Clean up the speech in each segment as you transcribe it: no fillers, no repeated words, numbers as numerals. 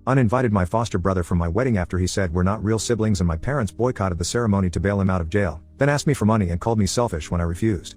Uninvited my foster brother from my wedding after he said we're not real siblings, and my parents boycotted the ceremony to bail him out of jail, then asked me for money and called me selfish when I refused.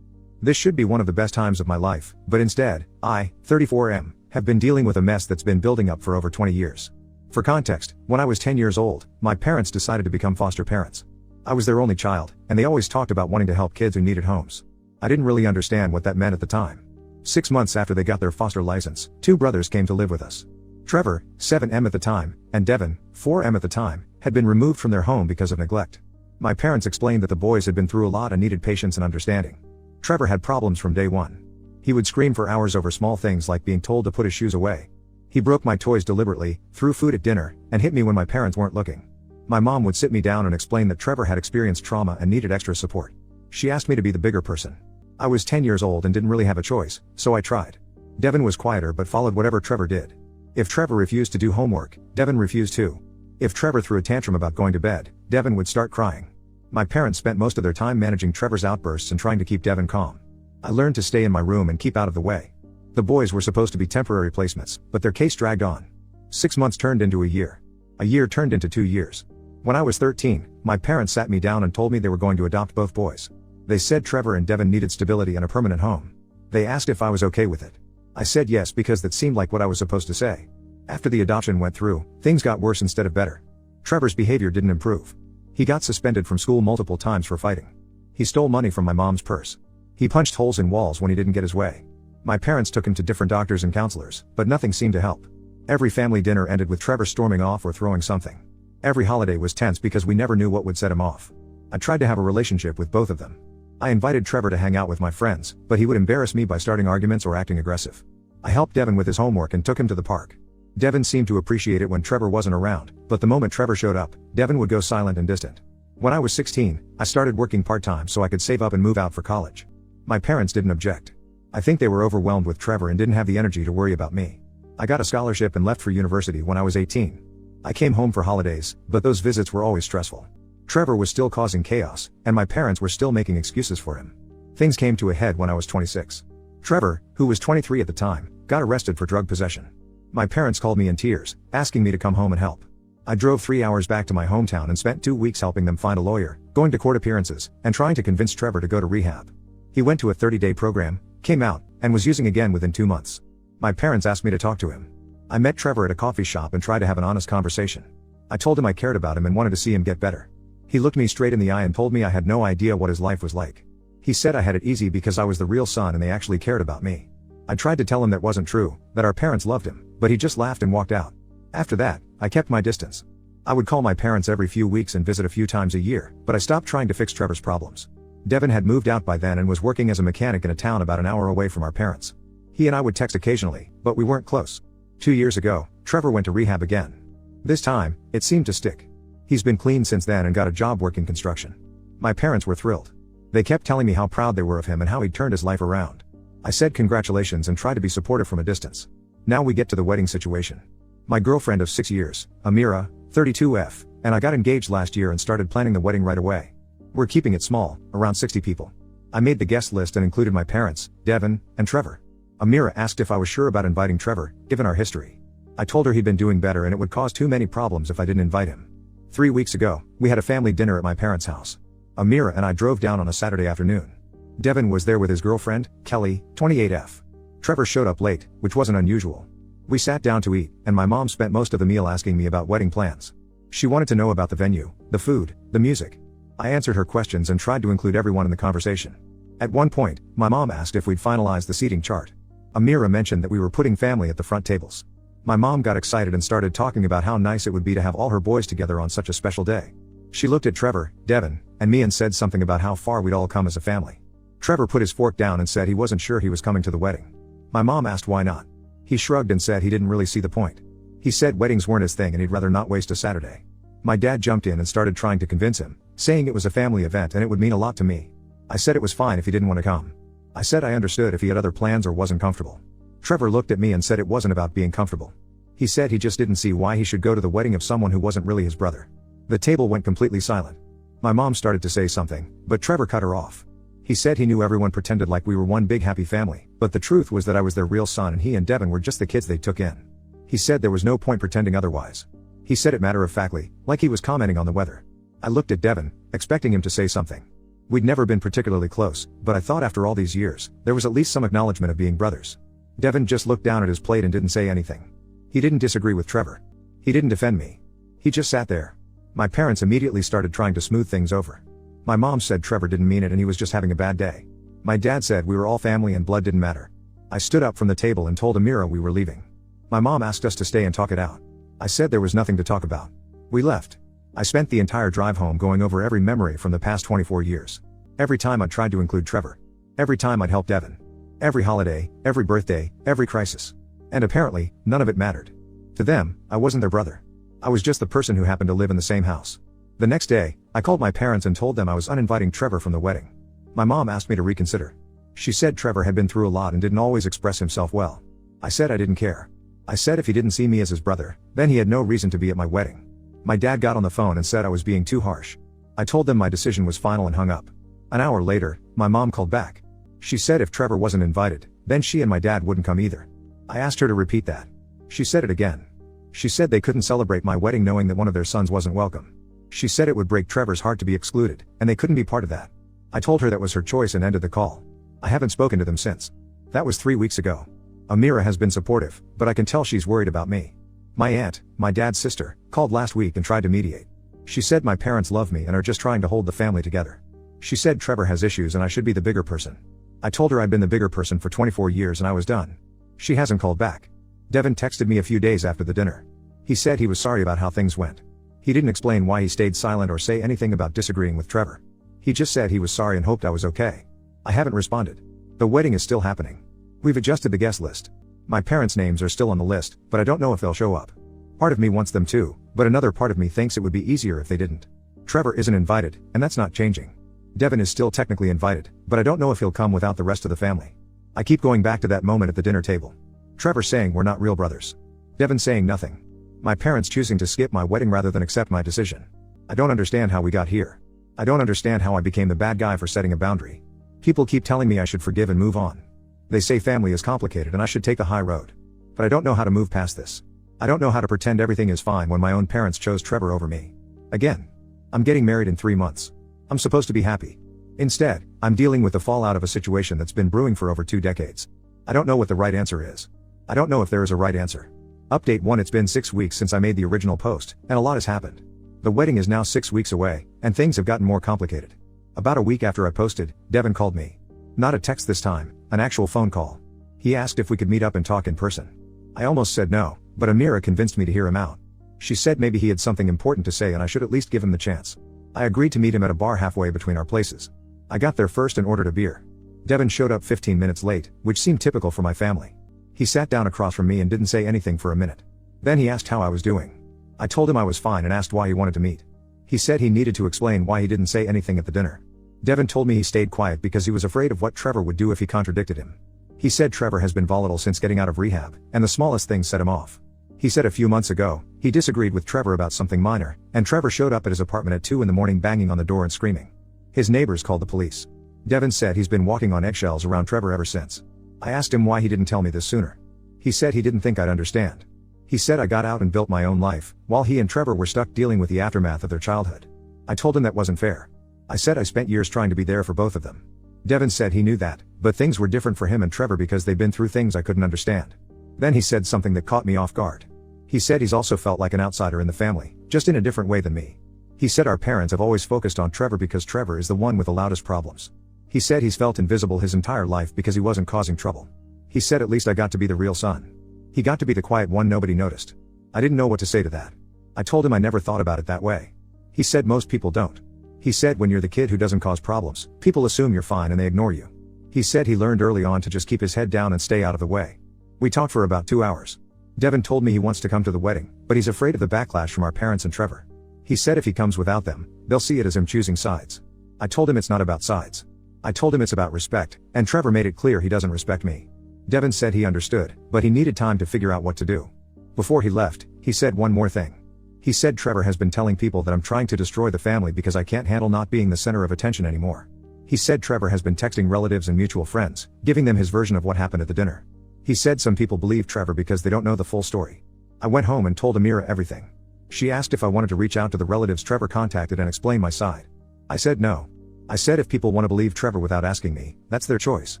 This should be one of the best times of my life, but instead, I, 34M, have been dealing with a mess that's been building up for over 20 years. For context, when I was 10 years old, my parents decided to become foster parents. I was their only child, and they always talked about wanting to help kids who needed homes. I didn't really understand what that meant at the time. 6 months after they got their foster license, 2 brothers came to live with us. Trevor, 7M at the time, and Devin, 4M at the time, had been removed from their home because of neglect. My parents explained that the boys had been through a lot and needed patience and understanding. Trevor had problems from day one. He would scream for hours over small things like being told to put his shoes away. He broke my toys deliberately, threw food at dinner, and hit me when my parents weren't looking. My mom would sit me down and explain that Trevor had experienced trauma and needed extra support. She asked me to be the bigger person. I was 10 years old and didn't really have a choice, so I tried. Devin was quieter but followed whatever Trevor did. If Trevor refused to do homework, Devin refused too. If Trevor threw a tantrum about going to bed, Devin would start crying. My parents spent most of their time managing Trevor's outbursts and trying to keep Devin calm. I learned to stay in my room and keep out of the way. The boys were supposed to be temporary placements, but their case dragged on. 6 months turned into a year. A year turned into 2 years. When I was 13, my parents sat me down and told me they were going to adopt both boys. They said Trevor and Devin needed stability and a permanent home. They asked if I was okay with it. I said yes because that seemed like what I was supposed to say. After the adoption went through, things got worse instead of better. Trevor's behavior didn't improve. He got suspended from school multiple times for fighting. He stole money from my mom's purse. He punched holes in walls when he didn't get his way. My parents took him to different doctors and counselors, but nothing seemed to help. Every family dinner ended with Trevor storming off or throwing something. Every holiday was tense because we never knew what would set him off. I tried to have a relationship with both of them. I invited Trevor to hang out with my friends, but he would embarrass me by starting arguments or acting aggressive. I helped Devin with his homework and took him to the park. Devin seemed to appreciate it when Trevor wasn't around, but the moment Trevor showed up, Devin would go silent and distant. When I was 16, I started working part-time so I could save up and move out for college. My parents didn't object. I think they were overwhelmed with Trevor and didn't have the energy to worry about me. I got a scholarship and left for university when I was 18. I came home for holidays, but those visits were always stressful. Trevor was still causing chaos, and my parents were still making excuses for him. Things came to a head when I was 26. Trevor, who was 23 at the time, got arrested for drug possession. My parents called me in tears, asking me to come home and help. I drove 3 hours back to my hometown and spent 2 weeks helping them find a lawyer, going to court appearances, and trying to convince Trevor to go to rehab. He went to a 30-day program, came out, and was using again within 2 months. My parents asked me to talk to him. I met Trevor at a coffee shop and tried to have an honest conversation. I told him I cared about him and wanted to see him get better. He looked me straight in the eye and told me I had no idea what his life was like. He said I had it easy because I was the real son and they actually cared about me. I tried to tell him that wasn't true, that our parents loved him, but he just laughed and walked out. After that, I kept my distance. I would call my parents every few weeks and visit a few times a year, but I stopped trying to fix Trevor's problems. Devin had moved out by then and was working as a mechanic in a town about an hour away from our parents. He and I would text occasionally, but we weren't close. 2 years ago, Trevor went to rehab again. This time, it seemed to stick. He's been clean since then and got a job working construction. My parents were thrilled. They kept telling me how proud they were of him and how he'd turned his life around. I said congratulations and tried to be supportive from a distance. Now we get to the wedding situation. My girlfriend of 6 years, Amira, 32F, and I got engaged last year and started planning the wedding right away. We're keeping it small, around 60 people. I made the guest list and included my parents, Devin, and Trevor. Amira asked if I was sure about inviting Trevor, given our history. I told her he'd been doing better and it would cause too many problems if I didn't invite him. 3 weeks ago, we had a family dinner at my parents' house. Amira and I drove down on a Saturday afternoon. Devin was there with his girlfriend, Kelly, 28F. Trevor showed up late, which wasn't unusual. We sat down to eat, and my mom spent most of the meal asking me about wedding plans. She wanted to know about the venue, the food, the music. I answered her questions and tried to include everyone in the conversation. At one point, my mom asked if we'd finalized the seating chart. Amira mentioned that we were putting family at the front tables. My mom got excited and started talking about how nice it would be to have all her boys together on such a special day. She looked at Trevor, Devin, and me and said something about how far we'd all come as a family. Trevor put his fork down and said he wasn't sure he was coming to the wedding. My mom asked why not. He shrugged and said he didn't really see the point. He said weddings weren't his thing and he'd rather not waste a Saturday. My dad jumped in and started trying to convince him, saying it was a family event and it would mean a lot to me. I said it was fine if he didn't want to come. I said I understood if he had other plans or wasn't comfortable. Trevor looked at me and said it wasn't about being comfortable. He said he just didn't see why he should go to the wedding of someone who wasn't really his brother. The table went completely silent. My mom started to say something, but Trevor cut her off. He said he knew everyone pretended like we were one big happy family, but the truth was that I was their real son and he and Devin were just the kids they took in. He said there was no point pretending otherwise. He said it matter-of-factly, like he was commenting on the weather. I looked at Devin, expecting him to say something. We'd never been particularly close, but I thought after all these years, there was at least some acknowledgement of being brothers. Devin just looked down at his plate and didn't say anything. He didn't disagree with Trevor. He didn't defend me. He just sat there. My parents immediately started trying to smooth things over. My mom said Trevor didn't mean it and he was just having a bad day. My dad said we were all family and blood didn't matter. I stood up from the table and told Amira we were leaving. My mom asked us to stay and talk it out. I said there was nothing to talk about. We left. I spent the entire drive home going over every memory from the past 24 years. Every time I'd tried to include Trevor. Every time I'd helped Devin. Every holiday, every birthday, every crisis. And apparently, none of it mattered. To them, I wasn't their brother. I was just the person who happened to live in the same house. The next day, I called my parents and told them I was uninviting Trevor from the wedding. My mom asked me to reconsider. She said Trevor had been through a lot and didn't always express himself well. I said I didn't care. I said if he didn't see me as his brother, then he had no reason to be at my wedding. My dad got on the phone and said I was being too harsh. I told them my decision was final and hung up. An hour later, my mom called back. She said if Trevor wasn't invited, then she and my dad wouldn't come either. I asked her to repeat that. She said it again. She said they couldn't celebrate my wedding knowing that one of their sons wasn't welcome. She said it would break Trevor's heart to be excluded, and they couldn't be part of that. I told her that was her choice and ended the call. I haven't spoken to them since. That was 3 weeks ago. Amira has been supportive, but I can tell she's worried about me. My aunt, my dad's sister, called last week and tried to mediate. She said my parents love me and are just trying to hold the family together. She said Trevor has issues and I should be the bigger person. I told her I'd been the bigger person for 24 years and I was done. She hasn't called back. Devin texted me a few days after the dinner. He said he was sorry about how things went. He didn't explain why he stayed silent or say anything about disagreeing with Trevor. He just said he was sorry and hoped I was okay. I haven't responded. The wedding is still happening. We've adjusted the guest list. My parents' names are still on the list, but I don't know if they'll show up. Part of me wants them to, but another part of me thinks it would be easier if they didn't. Trevor isn't invited, and that's not changing. Devin is still technically invited, but I don't know if he'll come without the rest of the family. I keep going back to that moment at the dinner table. Trevor saying we're not real brothers. Devin saying nothing. My parents choosing to skip my wedding rather than accept my decision. I don't understand how we got here. I don't understand how I became the bad guy for setting a boundary. People keep telling me I should forgive and move on. They say family is complicated and I should take the high road. But I don't know how to move past this. I don't know how to pretend everything is fine when my own parents chose Trevor over me. Again. I'm getting married in 3 months. I'm supposed to be happy. Instead, I'm dealing with the fallout of a situation that's been brewing for over 2 decades. I don't know what the right answer is. I don't know if there is a right answer. Update 1. It's been 6 weeks since I made the original post, and a lot has happened. The wedding is now 6 weeks away, and things have gotten more complicated. About a week after I posted, Devin called me. Not a text this time, an actual phone call. He asked if we could meet up and talk in person. I almost said no, but Amira convinced me to hear him out. She said maybe he had something important to say and I should at least give him the chance. I agreed to meet him at a bar halfway between our places. I got there first and ordered a beer. Devin showed up 15 minutes late, which seemed typical for my family. He sat down across from me and didn't say anything for a minute. Then he asked how I was doing. I told him I was fine and asked why he wanted to meet. He said he needed to explain why he didn't say anything at the dinner. Devin told me he stayed quiet because he was afraid of what Trevor would do if he contradicted him. He said Trevor has been volatile since getting out of rehab, and the smallest things set him off. He said a few months ago, he disagreed with Trevor about something minor, and Trevor showed up at his apartment at 2 in the morning banging on the door and screaming. His neighbors called the police. Devin said he's been walking on eggshells around Trevor ever since. I asked him why he didn't tell me this sooner. He said he didn't think I'd understand. He said I got out and built my own life, while he and Trevor were stuck dealing with the aftermath of their childhood. I told him that wasn't fair. I said I spent years trying to be there for both of them. Devin said he knew that, but things were different for him and Trevor because they'd been through things I couldn't understand. Then he said something that caught me off guard. He said he's also felt like an outsider in the family, just in a different way than me. He said our parents have always focused on Trevor because Trevor is the one with the loudest problems. He said he's felt invisible his entire life because he wasn't causing trouble. He said at least I got to be the real son. He got to be the quiet one nobody noticed. I didn't know what to say to that. I told him I never thought about it that way. He said most people don't. He said when you're the kid who doesn't cause problems, people assume you're fine and they ignore you. He said he learned early on to just keep his head down and stay out of the way. We talked for about 2 hours. Devin told me he wants to come to the wedding, but he's afraid of the backlash from our parents and Trevor. He said if he comes without them, they'll see it as him choosing sides. I told him it's not about sides. I told him it's about respect, and Trevor made it clear he doesn't respect me. Devin said he understood, but he needed time to figure out what to do. Before he left, he said one more thing. He said Trevor has been telling people that I'm trying to destroy the family because I can't handle not being the center of attention anymore. He said Trevor has been texting relatives and mutual friends, giving them his version of what happened at the dinner. He said some people believe Trevor because they don't know the full story. I went home and told Amira everything. She asked if I wanted to reach out to the relatives Trevor contacted and explain my side. I said no. I said if people want to believe Trevor without asking me, that's their choice.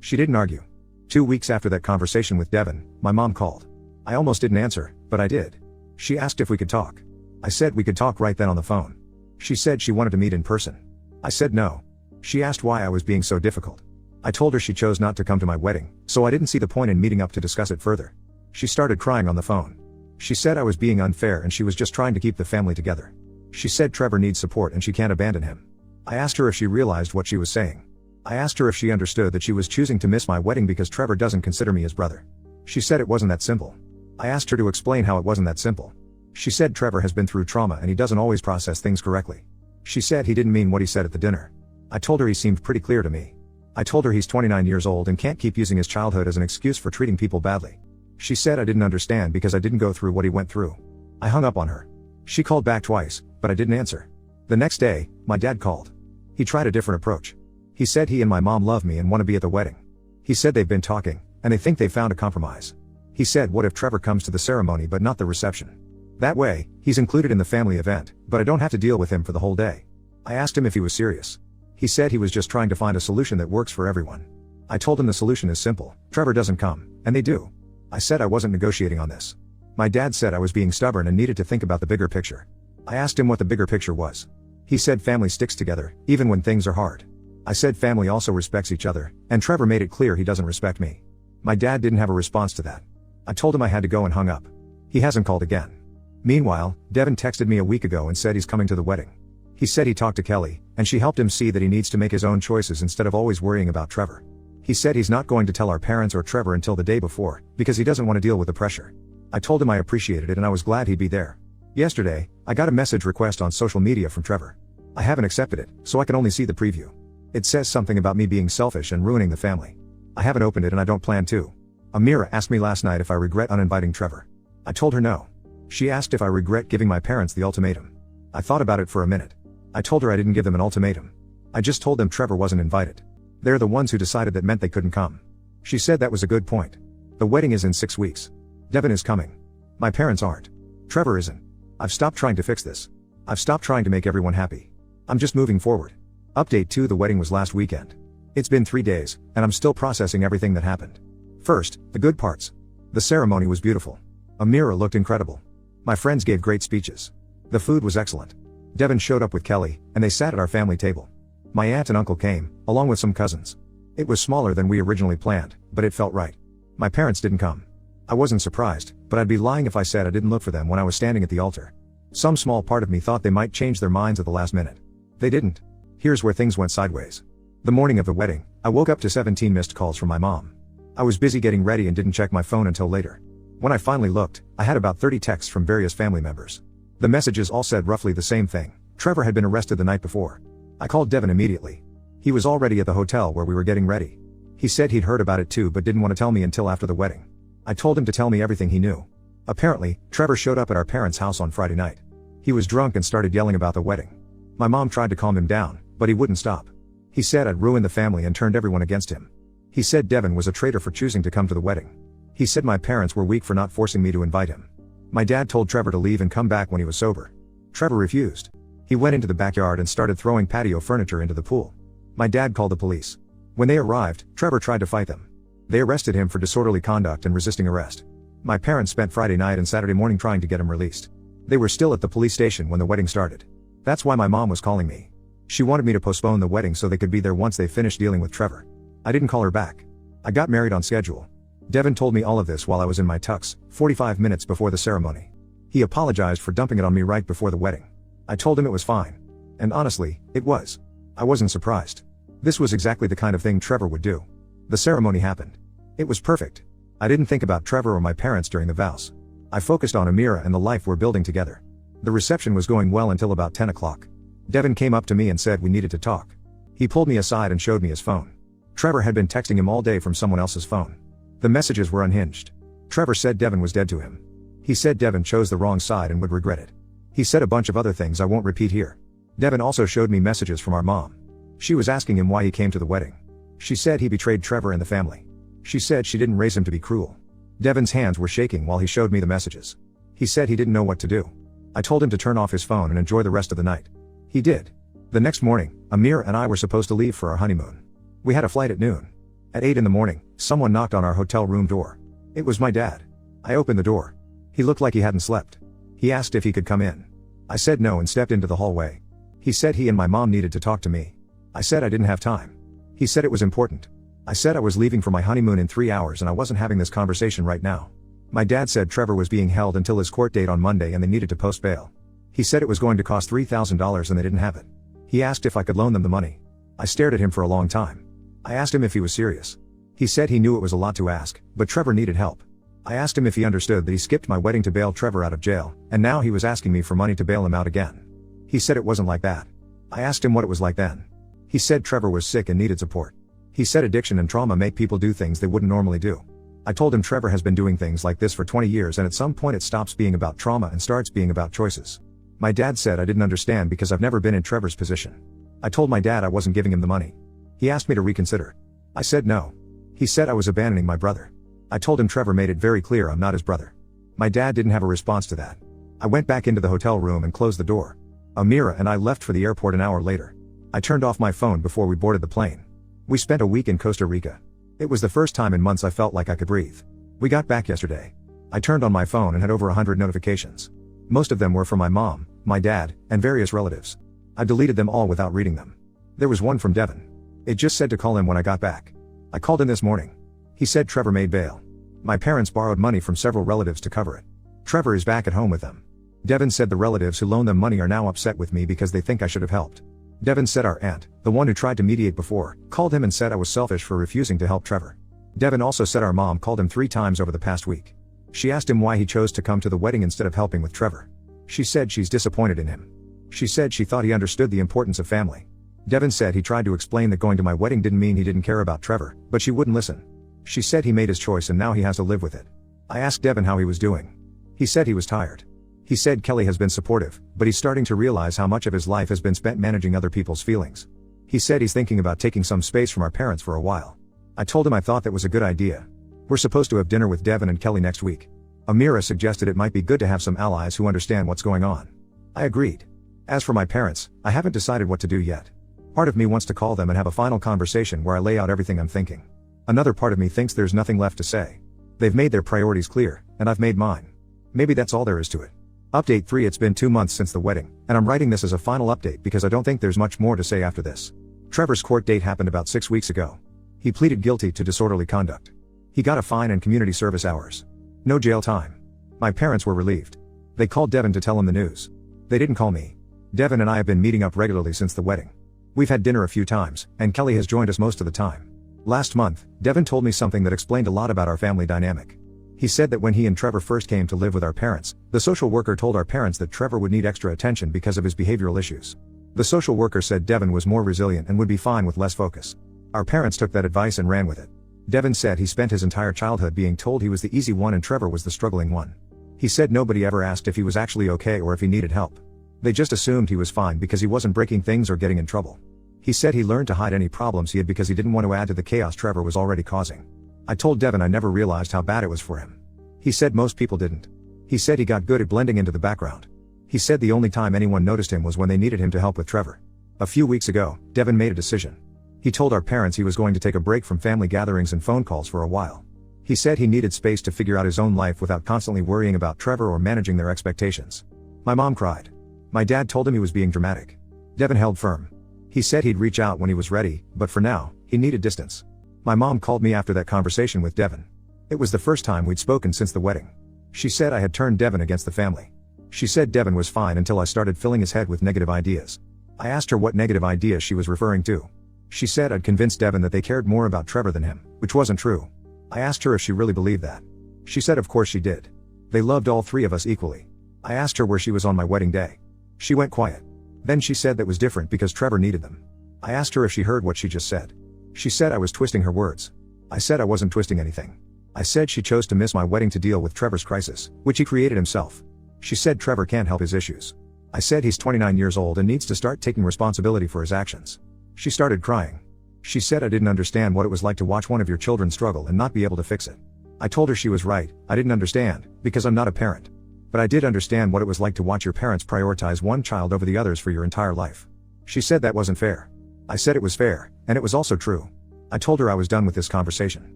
She didn't argue. 2 weeks after that conversation with Devin, my mom called. I almost didn't answer, but I did. She asked if we could talk. I said we could talk right then on the phone. She said she wanted to meet in person. I said no. She asked why I was being so difficult. I told her she chose not to come to my wedding, so I didn't see the point in meeting up to discuss it further. She started crying on the phone. She said I was being unfair and she was just trying to keep the family together. She said Trevor needs support and she can't abandon him. I asked her if she realized what she was saying. I asked her if she understood that she was choosing to miss my wedding because Trevor doesn't consider me his brother. She said it wasn't that simple. I asked her to explain how it wasn't that simple. She said Trevor has been through trauma and he doesn't always process things correctly. She said he didn't mean what he said at the dinner. I told her he seemed pretty clear to me. I told her he's 29 years old and can't keep using his childhood as an excuse for treating people badly. She said I didn't understand because I didn't go through what he went through. I hung up on her. She called back twice, but I didn't answer. The next day, my dad called. He tried a different approach. He said he and my mom love me and want to be at the wedding. He said they've been talking, and they think they found a compromise. He said what if Trevor comes to the ceremony but not the reception? That way, he's included in the family event, but I don't have to deal with him for the whole day. I asked him if he was serious. He said he was just trying to find a solution that works for everyone. I told him the solution is simple. Trevor doesn't come, and they do. I said I wasn't negotiating on this. My dad said I was being stubborn and needed to think about the bigger picture. I asked him what the bigger picture was. He said family sticks together, even when things are hard. I said family also respects each other, and Trevor made it clear he doesn't respect me. My dad didn't have a response to that. I told him I had to go and hung up. He hasn't called again. Meanwhile, Devin texted me a week ago and said he's coming to the wedding. He said he talked to Kelly, and she helped him see that he needs to make his own choices instead of always worrying about Trevor. He said he's not going to tell our parents or Trevor until the day before, because he doesn't want to deal with the pressure. I told him I appreciated it and I was glad he'd be there. Yesterday, I got a message request on social media from Trevor. I haven't accepted it, so I can only see the preview. It says something about me being selfish and ruining the family. I haven't opened it and I don't plan to. Amira asked me last night if I regret uninviting Trevor. I told her no. She asked if I regret giving my parents the ultimatum. I thought about it for a minute. I told her I didn't give them an ultimatum. I just told them Trevor wasn't invited. They're the ones who decided that meant they couldn't come. She said that was a good point. The wedding is in 6 weeks. Devin is coming. My parents aren't. Trevor isn't. I've stopped trying to fix this. I've stopped trying to make everyone happy. I'm just moving forward. Update 2: the wedding was last weekend. It's been 3 days, and I'm still processing everything that happened. First, the good parts. The ceremony was beautiful. Amira looked incredible. My friends gave great speeches. The food was excellent. Devin showed up with Kelly, and they sat at our family table. My aunt and uncle came, along with some cousins. It was smaller than we originally planned, but it felt right. My parents didn't come. I wasn't surprised, but I'd be lying if I said I didn't look for them when I was standing at the altar. Some small part of me thought they might change their minds at the last minute. They didn't. Here's where things went sideways. The morning of the wedding, I woke up to 17 missed calls from my mom. I was busy getting ready and didn't check my phone until later. When I finally looked, I had about 30 texts from various family members. The messages all said roughly the same thing. Trevor had been arrested the night before. I called Devin immediately. He was already at the hotel where we were getting ready. He said he'd heard about it too but didn't want to tell me until after the wedding. I told him to tell me everything he knew. Apparently, Trevor showed up at our parents' house on Friday night. He was drunk and started yelling about the wedding. My mom tried to calm him down, but he wouldn't stop. He said I'd ruined the family and turned everyone against him. He said Devin was a traitor for choosing to come to the wedding. He said my parents were weak for not forcing me to invite him. My dad told Trevor to leave and come back when he was sober. Trevor refused. He went into the backyard and started throwing patio furniture into the pool. My dad called the police. When they arrived, Trevor tried to fight them. They arrested him for disorderly conduct and resisting arrest. My parents spent Friday night and Saturday morning trying to get him released. They were still at the police station when the wedding started. That's why my mom was calling me. She wanted me to postpone the wedding so they could be there once they finished dealing with Trevor. I didn't call her back. I got married on schedule. Devin told me all of this while I was in my tux, 45 minutes before the ceremony. He apologized for dumping it on me right before the wedding. I told him it was fine. And honestly, it was. I wasn't surprised. This was exactly the kind of thing Trevor would do. The ceremony happened. It was perfect. I didn't think about Trevor or my parents during the vows. I focused on Amira and the life we're building together. The reception was going well until about 10 o'clock. Devin came up to me and said we needed to talk. He pulled me aside and showed me his phone. Trevor had been texting him all day from someone else's phone. The messages were unhinged. Trevor said Devin was dead to him. He said Devin chose the wrong side and would regret it. He said a bunch of other things I won't repeat here. Devin also showed me messages from our mom. She was asking him why he came to the wedding. She said he betrayed Trevor and the family. She said she didn't raise him to be cruel. Devin's hands were shaking while he showed me the messages. He said he didn't know what to do. I told him to turn off his phone and enjoy the rest of the night. He did. The next morning, Amir and I were supposed to leave for our honeymoon. We had a flight at noon. At 8 in the morning, someone knocked on our hotel room door. It was my dad. I opened the door. He looked like he hadn't slept. He asked if he could come in. I said no and stepped into the hallway. He said he and my mom needed to talk to me. I said I didn't have time. He said it was important. I said I was leaving for my honeymoon in 3 hours and I wasn't having this conversation right now. My dad said Trevor was being held until his court date on Monday and they needed to post bail. He said it was going to cost $3,000 and they didn't have it. He asked if I could loan them the money. I stared at him for a long time. I asked him if he was serious. He said he knew it was a lot to ask, but Trevor needed help. I asked him if he understood that he skipped my wedding to bail Trevor out of jail, and now he was asking me for money to bail him out again. He said it wasn't like that. I asked him what it was like then. He said Trevor was sick and needed support. He said addiction and trauma make people do things they wouldn't normally do. I told him Trevor has been doing things like this for 20 years and at some point it stops being about trauma and starts being about choices. My dad said I didn't understand because I've never been in Trevor's position. I told my dad I wasn't giving him the money. He asked me to reconsider. I said no. He said I was abandoning my brother. I told him Trevor made it very clear I'm not his brother. My dad didn't have a response to that. I went back into the hotel room and closed the door. Amira and I left for the airport an hour later. I turned off my phone before we boarded the plane. We spent a week in Costa Rica. It was the first time in months I felt like I could breathe. We got back yesterday. I turned on my phone and had over 100 notifications. Most of them were from my mom, my dad, and various relatives. I deleted them all without reading them. There was one from Devin. It just said to call him when I got back. I called him this morning. He said Trevor made bail. My parents borrowed money from several relatives to cover it. Trevor is back at home with them. Devin said the relatives who loaned them money are now upset with me because they think I should have helped. Devin said our aunt, the one who tried to mediate before, called him and said I was selfish for refusing to help Trevor. Devin also said our mom called him 3 times over the past week. She asked him why he chose to come to the wedding instead of helping with Trevor. She said she's disappointed in him. She said she thought he understood the importance of family. Devin said he tried to explain that going to my wedding didn't mean he didn't care about Trevor, but she wouldn't listen. She said he made his choice and now he has to live with it. I asked Devin how he was doing. He said he was tired. He said Kelly has been supportive, but he's starting to realize how much of his life has been spent managing other people's feelings. He said he's thinking about taking some space from our parents for a while. I told him I thought that was a good idea. We're supposed to have dinner with Devin and Kelly next week. Amira suggested it might be good to have some allies who understand what's going on. I agreed. As for my parents, I haven't decided what to do yet. Part of me wants to call them and have a final conversation where I lay out everything I'm thinking. Another part of me thinks there's nothing left to say. They've made their priorities clear, and I've made mine. Maybe that's all there is to it. Update 3: It's been 2 months since the wedding, and I'm writing this as a final update because I don't think there's much more to say after this. Trevor's court date happened about 6 weeks ago. He pleaded guilty to disorderly conduct. He got a fine and community service hours. No jail time. My parents were relieved. They called Devin to tell him the news. They didn't call me. Devin and I have been meeting up regularly since the wedding. We've had dinner a few times, and Kelly has joined us most of the time. Last month, Devin told me something that explained a lot about our family dynamic. He said that when he and Trevor first came to live with our parents, the social worker told our parents that Trevor would need extra attention because of his behavioral issues. The social worker said Devin was more resilient and would be fine with less focus. Our parents took that advice and ran with it. Devin said he spent his entire childhood being told he was the easy one and Trevor was the struggling one. He said nobody ever asked if he was actually okay or if he needed help. They just assumed he was fine because he wasn't breaking things or getting in trouble. He said he learned to hide any problems he had because he didn't want to add to the chaos Trevor was already causing. I told Devin I never realized how bad it was for him. He said most people didn't. He said he got good at blending into the background. He said the only time anyone noticed him was when they needed him to help with Trevor. A few weeks ago, Devin made a decision. He told our parents he was going to take a break from family gatherings and phone calls for a while. He said he needed space to figure out his own life without constantly worrying about Trevor or managing their expectations. My mom cried. My dad told him he was being dramatic. Devin held firm. He said he'd reach out when he was ready, but for now, he needed distance. My mom called me after that conversation with Devin. It was the first time we'd spoken since the wedding. She said I had turned Devin against the family. She said Devin was fine until I started filling his head with negative ideas. I asked her what negative ideas she was referring to. She said I'd convinced Devin that they cared more about Trevor than him, which wasn't true. I asked her if she really believed that. She said of course she did. They loved all 3 of us equally. I asked her where she was on my wedding day. She went quiet. Then she said that was different because Trevor needed them. I asked her if she heard what she just said. She said I was twisting her words. I said I wasn't twisting anything. I said she chose to miss my wedding to deal with Trevor's crisis, which he created himself. She said Trevor can't help his issues. I said he's 29 years old and needs to start taking responsibility for his actions. She started crying. She said I didn't understand what it was like to watch one of your children struggle and not be able to fix it. I told her she was right, I didn't understand, because I'm not a parent. But I did understand what it was like to watch your parents prioritize one child over the others for your entire life. She said that wasn't fair. I said it was fair, and it was also true. I told her I was done with this conversation.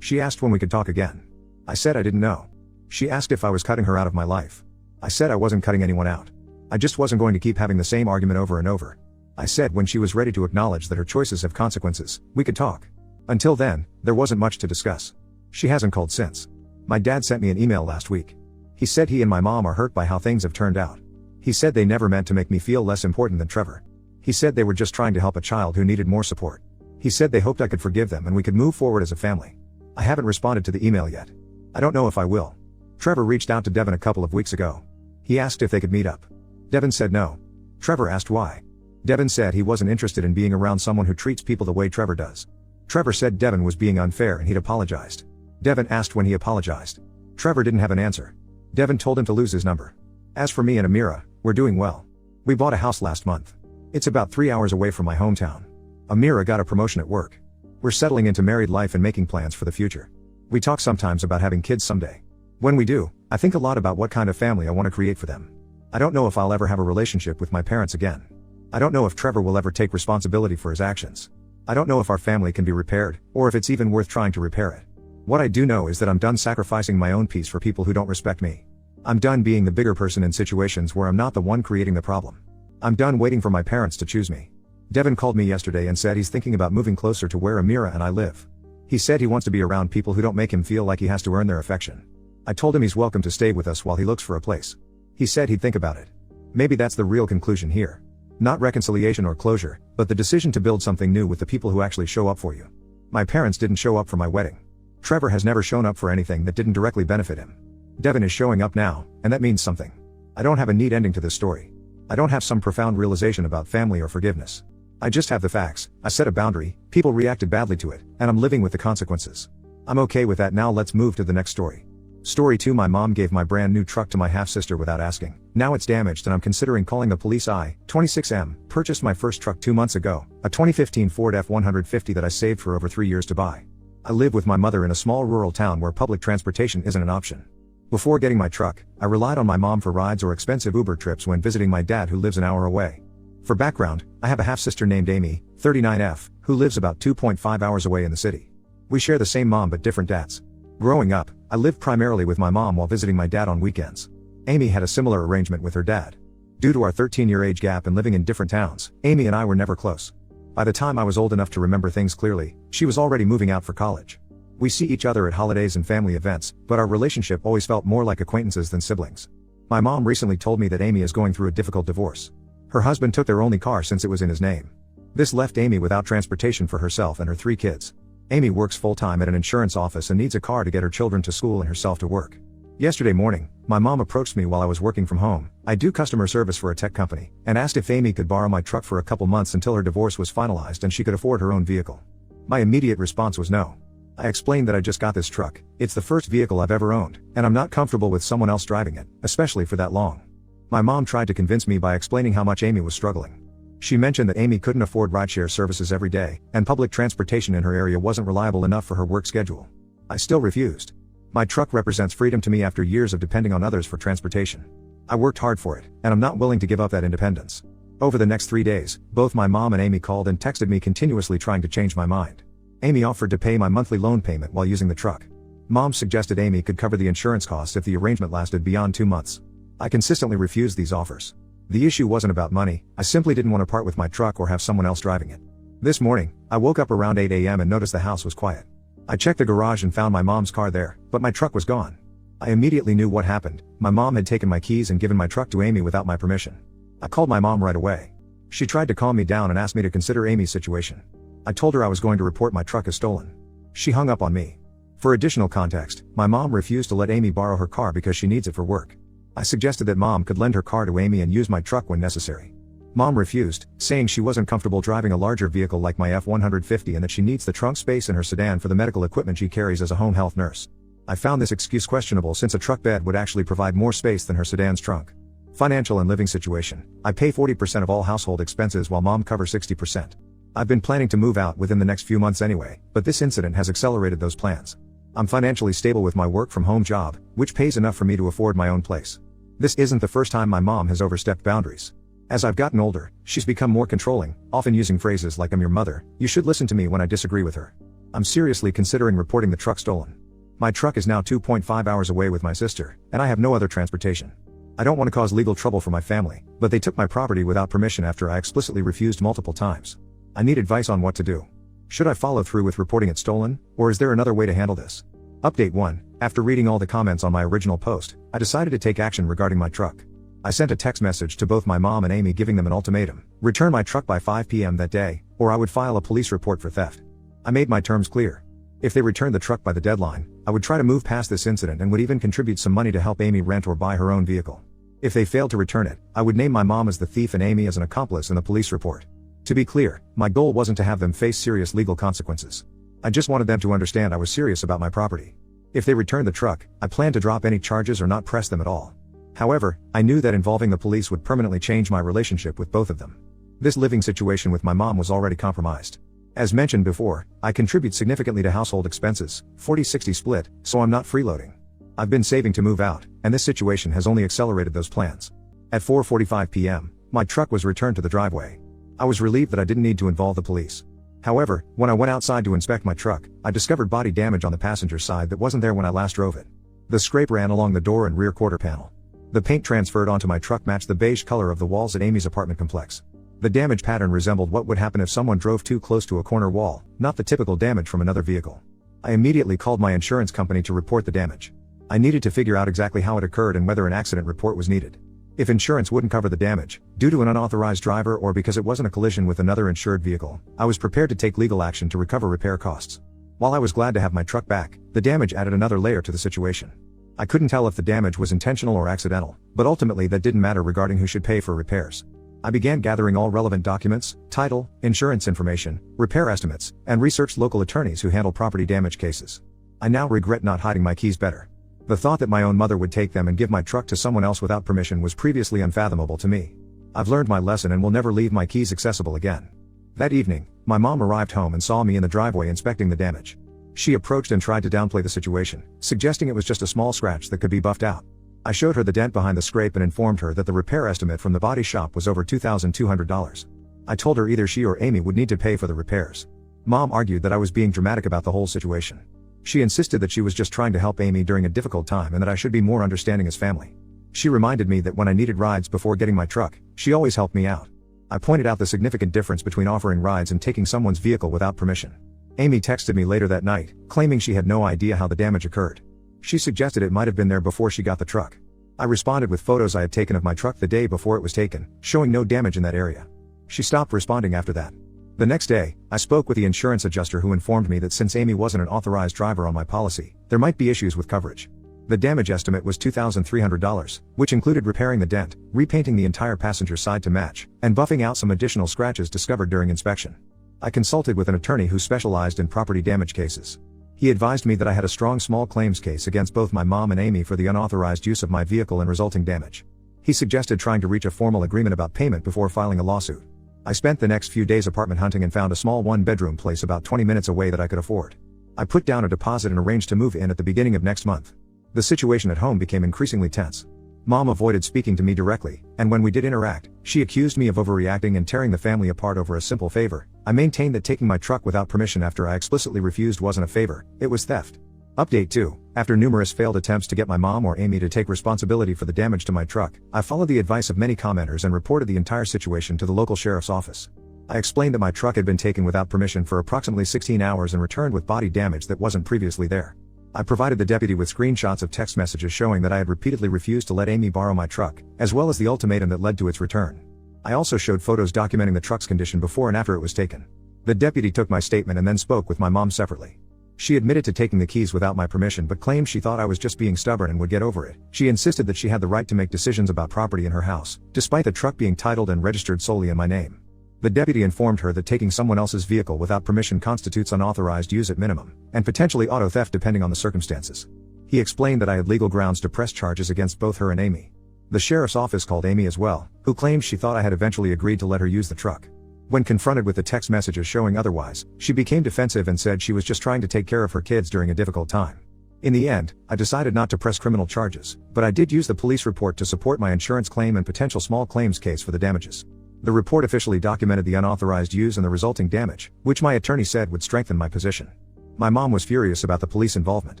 She asked when we could talk again. I said I didn't know. She asked if I was cutting her out of my life. I said I wasn't cutting anyone out. I just wasn't going to keep having the same argument over and over. I said when she was ready to acknowledge that her choices have consequences, we could talk. Until then, there wasn't much to discuss. She hasn't called since. My dad sent me an email last week. He said he and my mom are hurt by how things have turned out. He said they never meant to make me feel less important than Trevor. He said they were just trying to help a child who needed more support. He said they hoped I could forgive them and we could move forward as a family. I haven't responded to the email yet. I don't know if I will. Trevor reached out to Devin a couple of weeks ago. He asked if they could meet up. Devin said no. Trevor asked why. Devin said he wasn't interested in being around someone who treats people the way Trevor does. Trevor said Devin was being unfair and he'd apologized. Devin asked when he apologized. Trevor didn't have an answer. Devin told him to lose his number. As for me and Amira, we're doing well. We bought a house last month. It's about 3 hours away from my hometown. Amira got a promotion at work. We're settling into married life and making plans for the future. We talk sometimes about having kids someday. When we do, I think a lot about what kind of family I want to create for them. I don't know if I'll ever have a relationship with my parents again. I don't know if Trevor will ever take responsibility for his actions. I don't know if our family can be repaired, or if it's even worth trying to repair it. What I do know is that I'm done sacrificing my own peace for people who don't respect me. I'm done being the bigger person in situations where I'm not the one creating the problem. I'm done waiting for my parents to choose me. Devin called me yesterday and said he's thinking about moving closer to where Amira and I live. He said he wants to be around people who don't make him feel like he has to earn their affection. I told him he's welcome to stay with us while he looks for a place. He said he'd think about it. Maybe that's the real conclusion here. Not reconciliation or closure, but the decision to build something new with the people who actually show up for you. My parents didn't show up for my wedding. Trevor has never shown up for anything that didn't directly benefit him. Devin is showing up now, and that means something. I don't have a neat ending to this story. I don't have some profound realization about family or forgiveness. I just have the facts. I set a boundary, people reacted badly to it, and I'm living with the consequences. I'm okay with that. Now let's move to the next story. Story 2. My mom gave my brand new truck to my half-sister without asking. Now it's damaged and I'm considering calling the police. I, 26M, purchased my first truck 2 months ago, a 2015 Ford F-150 that I saved for over 3 years to buy. I live with my mother in a small rural town where public transportation isn't an option. Before getting my truck, I relied on my mom for rides or expensive Uber trips when visiting my dad who lives an hour away. For background, I have a half-sister named Amy, 39F, who lives about 2.5 hours away in the city. We share the same mom but different dads. Growing up, I lived primarily with my mom while visiting my dad on weekends. Amy had a similar arrangement with her dad. Due to our 13-year age gap and living in different towns, Amy and I were never close. By the time I was old enough to remember things clearly, she was already moving out for college. We see each other at holidays and family events, but our relationship always felt more like acquaintances than siblings. My mom recently told me that Amy is going through a difficult divorce. Her husband took their only car since it was in his name. This left Amy without transportation for herself and her 3 kids. Amy works full-time at an insurance office and needs a car to get her children to school and herself to work. Yesterday morning, my mom approached me while I was working from home. I do customer service for a tech company, and asked if Amy could borrow my truck for a couple months until her divorce was finalized and she could afford her own vehicle. My immediate response was no. I explained that I just got this truck, it's the first vehicle I've ever owned, and I'm not comfortable with someone else driving it, especially for that long. My mom tried to convince me by explaining how much Amy was struggling. She mentioned that Amy couldn't afford rideshare services every day, and public transportation in her area wasn't reliable enough for her work schedule. I still refused. My truck represents freedom to me after years of depending on others for transportation. I worked hard for it, and I'm not willing to give up that independence. Over the next 3 days, both my mom and Amy called and texted me continuously trying to change my mind. Amy offered to pay my monthly loan payment while using the truck. Mom suggested Amy could cover the insurance costs if the arrangement lasted beyond 2 months. I consistently refused these offers. The issue wasn't about money, I simply didn't want to part with my truck or have someone else driving it. This morning, I woke up around 8 a.m. and noticed the house was quiet. I checked the garage and found my mom's car there, but my truck was gone. I immediately knew what happened. My mom had taken my keys and given my truck to Amy without my permission. I called my mom right away. She tried to calm me down and asked me to consider Amy's situation. I told her I was going to report my truck as stolen. She hung up on me. For additional context, my mom refused to let Amy borrow her car because she needs it for work. I suggested that Mom could lend her car to Amy and use my truck when necessary. Mom refused, saying she wasn't comfortable driving a larger vehicle like my F-150 and that she needs the trunk space in her sedan for the medical equipment she carries as a home health nurse. I found this excuse questionable since a truck bed would actually provide more space than her sedan's trunk. Financial and living situation. I pay 40% of all household expenses while Mom covers 60%. I've been planning to move out within the next few months anyway, but this incident has accelerated those plans. I'm financially stable with my work from home job, which pays enough for me to afford my own place. This isn't the first time my mom has overstepped boundaries. As I've gotten older, she's become more controlling, often using phrases like "I'm your mother, you should listen to me" when I disagree with her. I'm seriously considering reporting the truck stolen. My truck is now 2.5 hours away with my sister, and I have no other transportation. I don't want to cause legal trouble for my family, but they took my property without permission after I explicitly refused multiple times. I need advice on what to do. Should I follow through with reporting it stolen, or is there another way to handle this? Update 1. After reading all the comments on my original post, I decided to take action regarding my truck. I sent a text message to both my mom and Amy giving them an ultimatum: return my truck by 5 p.m. that day, or I would file a police report for theft. I made my terms clear. If they returned the truck by the deadline, I would try to move past this incident and would even contribute some money to help Amy rent or buy her own vehicle. If they failed to return it, I would name my mom as the thief and Amy as an accomplice in the police report. To be clear, my goal wasn't to have them face serious legal consequences. I just wanted them to understand I was serious about my property. If they returned the truck, I planned to drop any charges or not press them at all. However, I knew that involving the police would permanently change my relationship with both of them. This living situation with my mom was already compromised. As mentioned before, I contribute significantly to household expenses, 40-60 split, so I'm not freeloading. I've been saving to move out, and this situation has only accelerated those plans. At 4:45 p.m., my truck was returned to the driveway. I was relieved that I didn't need to involve the police. However, when I went outside to inspect my truck, I discovered body damage on the passenger side that wasn't there when I last drove it. The scrape ran along the door and rear quarter panel. The paint transferred onto my truck matched the beige color of the walls at Amy's apartment complex. The damage pattern resembled what would happen if someone drove too close to a corner wall, not the typical damage from another vehicle. I immediately called my insurance company to report the damage. I needed to figure out exactly how it occurred and whether an accident report was needed. If insurance wouldn't cover the damage, due to an unauthorized driver or because it wasn't a collision with another insured vehicle, I was prepared to take legal action to recover repair costs. While I was glad to have my truck back, the damage added another layer to the situation. I couldn't tell if the damage was intentional or accidental, but ultimately that didn't matter regarding who should pay for repairs. I began gathering all relevant documents, title, insurance information, repair estimates, and researched local attorneys who handle property damage cases. I now regret not hiding my keys better. The thought that my own mother would take them and give my truck to someone else without permission was previously unfathomable to me. I've learned my lesson and will never leave my keys accessible again. That evening, my mom arrived home and saw me in the driveway inspecting the damage. She approached and tried to downplay the situation, suggesting it was just a small scratch that could be buffed out. I showed her the dent behind the scrape and informed her that the repair estimate from the body shop was over $2,200. I told her either she or Amy would need to pay for the repairs. Mom argued that I was being dramatic about the whole situation. She insisted that she was just trying to help Amy during a difficult time and that I should be more understanding as family. She reminded me that when I needed rides before getting my truck, she always helped me out. I pointed out the significant difference between offering rides and taking someone's vehicle without permission. Amy texted me later that night, claiming she had no idea how the damage occurred. She suggested it might have been there before she got the truck. I responded with photos I had taken of my truck the day before it was taken, showing no damage in that area. She stopped responding after that. The next day, I spoke with the insurance adjuster who informed me that since Amy wasn't an authorized driver on my policy, there might be issues with coverage. The damage estimate was $2,300, which included repairing the dent, repainting the entire passenger side to match, and buffing out some additional scratches discovered during inspection. I consulted with an attorney who specialized in property damage cases. He advised me that I had a strong small claims case against both my mom and Amy for the unauthorized use of my vehicle and resulting damage. He suggested trying to reach a formal agreement about payment before filing a lawsuit. I spent the next few days apartment hunting and found a small one-bedroom place about 20 minutes away that I could afford. I put down a deposit and arranged to move in at the beginning of next month. The situation at home became increasingly tense. Mom avoided speaking to me directly, and when we did interact, she accused me of overreacting and tearing the family apart over a simple favor. I maintained that taking my truck without permission after I explicitly refused wasn't a favor, it was theft. Update 2. After numerous failed attempts to get my mom or Amy to take responsibility for the damage to my truck, I followed the advice of many commenters and reported the entire situation to the local sheriff's office. I explained that my truck had been taken without permission for approximately 16 hours and returned with body damage that wasn't previously there. I provided the deputy with screenshots of text messages showing that I had repeatedly refused to let Amy borrow my truck, as well as the ultimatum that led to its return. I also showed photos documenting the truck's condition before and after it was taken. The deputy took my statement and then spoke with my mom separately. She admitted to taking the keys without my permission but claimed she thought I was just being stubborn and would get over it. She insisted that she had the right to make decisions about property in her house, despite the truck being titled and registered solely in my name. The deputy informed her that taking someone else's vehicle without permission constitutes unauthorized use at minimum, and potentially auto theft depending on the circumstances. He explained that I had legal grounds to press charges against both her and Amy. The sheriff's office called Amy as well, who claimed she thought I had eventually agreed to let her use the truck. When confronted with the text messages showing otherwise, she became defensive and said she was just trying to take care of her kids during a difficult time. In the end, I decided not to press criminal charges, but I did use the police report to support my insurance claim and potential small claims case for the damages. The report officially documented the unauthorized use and the resulting damage, which my attorney said would strengthen my position. My mom was furious about the police involvement.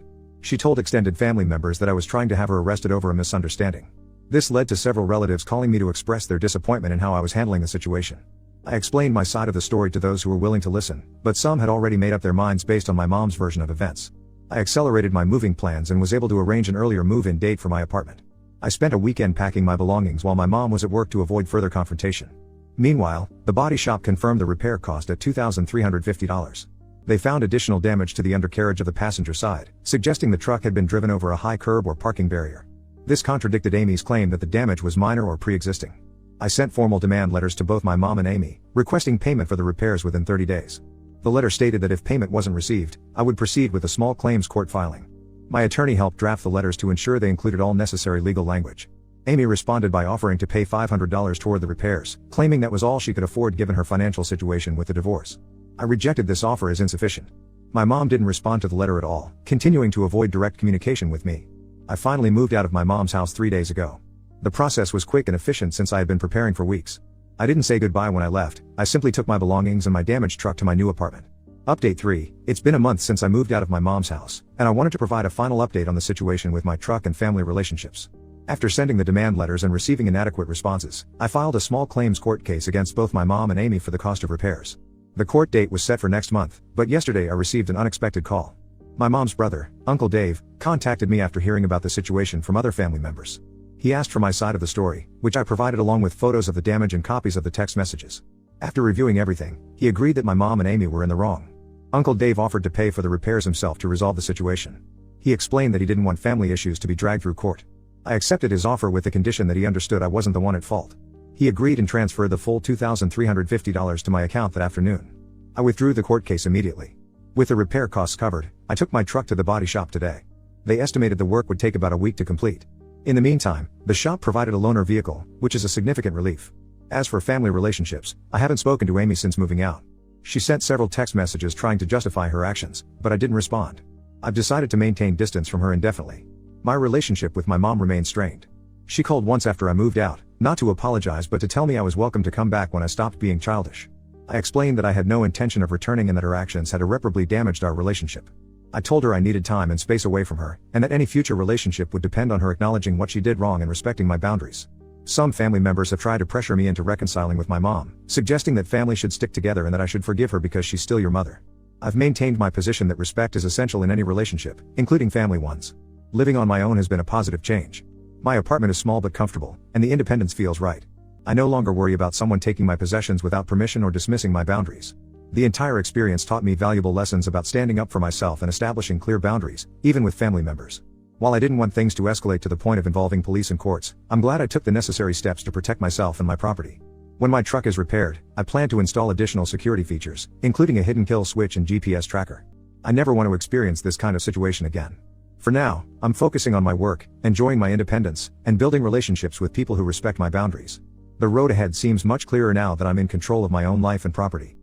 She told extended family members that I was trying to have her arrested over a misunderstanding. This led to several relatives calling me to express their disappointment in how I was handling the situation. I explained my side of the story to those who were willing to listen, but some had already made up their minds based on my mom's version of events. I accelerated my moving plans and was able to arrange an earlier move-in date for my apartment. I spent a weekend packing my belongings while my mom was at work to avoid further confrontation. Meanwhile, the body shop confirmed the repair cost at $2,350. They found additional damage to the undercarriage of the passenger side, suggesting the truck had been driven over a high curb or parking barrier. This contradicted Amy's claim that the damage was minor or pre-existing. I sent formal demand letters to both my mom and Amy, requesting payment for the repairs within 30 days. The letter stated that if payment wasn't received, I would proceed with a small claims court filing. My attorney helped draft the letters to ensure they included all necessary legal language. Amy responded by offering to pay $500 toward the repairs, claiming that was all she could afford given her financial situation with the divorce. I rejected this offer as insufficient. My mom didn't respond to the letter at all, continuing to avoid direct communication with me. I finally moved out of my mom's house 3 days ago. The process was quick and efficient since I had been preparing for weeks. I didn't say goodbye when I left, I simply took my belongings and my damaged truck to my new apartment. Update 3, it's been a month since I moved out of my mom's house, and I wanted to provide a final update on the situation with my truck and family relationships. After sending the demand letters and receiving inadequate responses, I filed a small claims court case against both my mom and Amy for the cost of repairs. The court date was set for next month, but yesterday I received an unexpected call. My mom's brother, Uncle Dave, contacted me after hearing about the situation from other family members. He asked for my side of the story, which I provided along with photos of the damage and copies of the text messages. After reviewing everything, he agreed that my mom and Amy were in the wrong. Uncle Dave offered to pay for the repairs himself to resolve the situation. He explained that he didn't want family issues to be dragged through court. I accepted his offer with the condition that he understood I wasn't the one at fault. He agreed and transferred the full $2,350 to my account that afternoon. I withdrew the court case immediately. With the repair costs covered, I took my truck to the body shop today. They estimated the work would take about a week to complete. In the meantime, the shop provided a loaner vehicle, which is a significant relief. As for family relationships, I haven't spoken to Amy since moving out. She sent several text messages trying to justify her actions, but I didn't respond. I've decided to maintain distance from her indefinitely. My relationship with my mom remains strained. She called once after I moved out, not to apologize but to tell me I was welcome to come back when I stopped being childish. I explained that I had no intention of returning and that her actions had irreparably damaged our relationship. I told her I needed time and space away from her, and that any future relationship would depend on her acknowledging what she did wrong and respecting my boundaries. Some family members have tried to pressure me into reconciling with my mom, suggesting that family should stick together and that I should forgive her because she's still your mother. I've maintained my position that respect is essential in any relationship, including family ones. Living on my own has been a positive change. My apartment is small but comfortable, and the independence feels right. I no longer worry about someone taking my possessions without permission or dismissing my boundaries. The entire experience taught me valuable lessons about standing up for myself and establishing clear boundaries, even with family members. While I didn't want things to escalate to the point of involving police and courts, I'm glad I took the necessary steps to protect myself and my property. When my truck is repaired, I plan to install additional security features, including a hidden kill switch and GPS tracker. I never want to experience this kind of situation again. For now, I'm focusing on my work, enjoying my independence, and building relationships with people who respect my boundaries. The road ahead seems much clearer now that I'm in control of my own life and property.